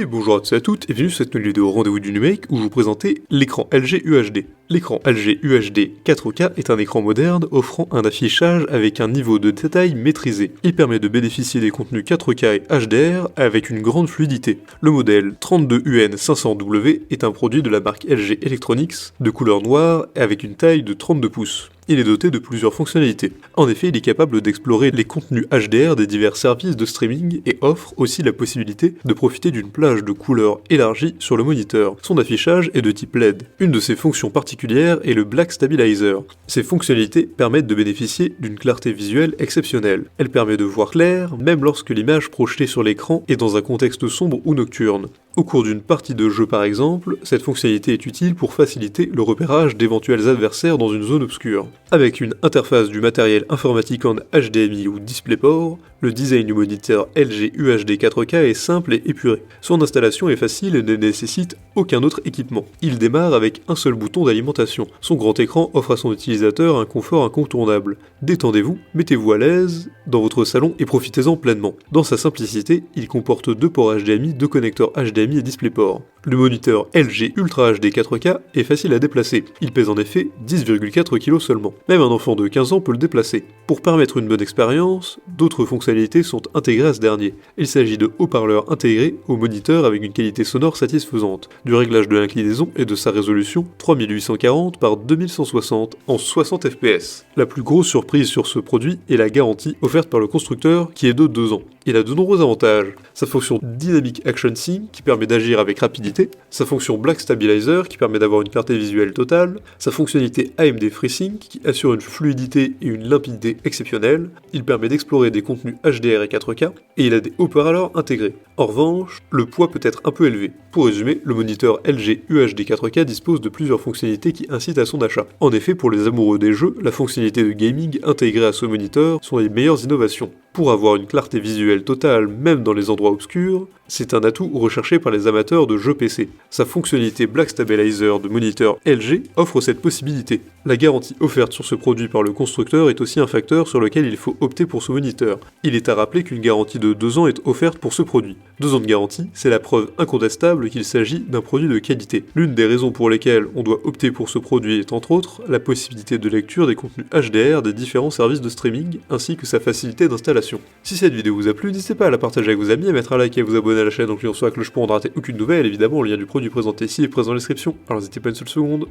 Et bonjour à tous et à toutes, et bienvenue sur cette nouvelle vidéo Rendez-vous du numérique où je vous présentais l'écran LG UHD. L'écran LG UHD 4K est un écran moderne offrant un affichage avec un niveau de détail maîtrisé. Il permet de bénéficier des contenus 4K et HDR avec une grande fluidité. Le modèle 32UN500W est un produit de la marque LG Electronics de couleur noire avec une taille de 32 pouces. Il est doté de plusieurs fonctionnalités. En effet, il est capable d'explorer les contenus HDR des divers services de streaming et offre aussi la possibilité de profiter d'une plage de couleurs élargie sur le moniteur. Son affichage est de type LED. Une de ses fonctions particulières est le Black Stabilizer. Ces fonctionnalités permettent de bénéficier d'une clarté visuelle exceptionnelle. Elle permet de voir clair même lorsque l'image projetée sur l'écran est dans un contexte sombre ou nocturne. Au cours d'une partie de jeu par exemple, cette fonctionnalité est utile pour faciliter le repérage d'éventuels adversaires dans une zone obscure. Avec une interface du matériel informatique en HDMI ou DisplayPort, le design du moniteur LG UHD 4K est simple et épuré. Son installation est facile et ne nécessite aucun autre équipement. Il démarre avec un seul bouton d'alimentation. Son grand écran offre à son utilisateur un confort incontournable. Détendez-vous, mettez-vous à l'aise dans votre salon et profitez-en pleinement. Dans sa simplicité, il comporte deux ports HDMI, deux connecteurs HDMI et DisplayPort. Le moniteur LG Ultra HD 4K est facile à déplacer. Il pèse en effet 10,4 kg seulement. Même un enfant de 15 ans peut le déplacer. Pour permettre une bonne expérience, d'autres fonctionnalités sont intégrées à ce dernier. Il s'agit de haut-parleurs intégrés au moniteur avec une qualité sonore satisfaisante, du réglage de l'inclinaison et de sa résolution 3840 par 2160 en 60 fps. La plus grosse surprise sur ce produit est la garantie offerte par le constructeur qui est de 2 ans. Il a de nombreux avantages. Sa fonction Dynamic Action Sync qui permet d'agir avec rapidité, sa fonction Black Stabilizer qui permet d'avoir une clarté visuelle totale, sa fonctionnalité AMD FreeSync qui assure une fluidité et une limpidité exceptionnelles, il permet d'explorer des contenus HDR et 4K, et il a des haut-parleurs intégrés. En revanche, le poids peut être un peu élevé. Pour résumer, le moniteur LG UHD 4K dispose de plusieurs fonctionnalités qui incitent à son achat. En effet, pour les amoureux des jeux, la fonctionnalité de gaming intégrée à ce moniteur sont les meilleures innovations. Pour avoir une clarté visuelle totale même dans les endroits obscurs, c'est un atout recherché par les amateurs de jeux PC. Sa fonctionnalité Black Stabilizer de moniteur LG offre cette possibilité. La garantie offerte sur ce produit par le constructeur est aussi un facteur sur lequel il faut opter pour ce moniteur. Il est à rappeler qu'une garantie de 2 ans est offerte pour ce produit. 2 ans de garantie, c'est la preuve incontestable qu'il s'agit d'un produit de qualité. L'une des raisons pour lesquelles on doit opter pour ce produit est entre autres la possibilité de lecture des contenus HDR des différents services de streaming ainsi que sa facilité d'installation. Si cette vidéo vous a plu, n'hésitez pas à la partager avec vos amis, à mettre un like et à vous abonner à la chaîne en cliquant sur la cloche pour ne rater aucune nouvelle. Évidemment, le lien du produit présenté ici est présent dans la description, alors n'hésitez pas une seule seconde.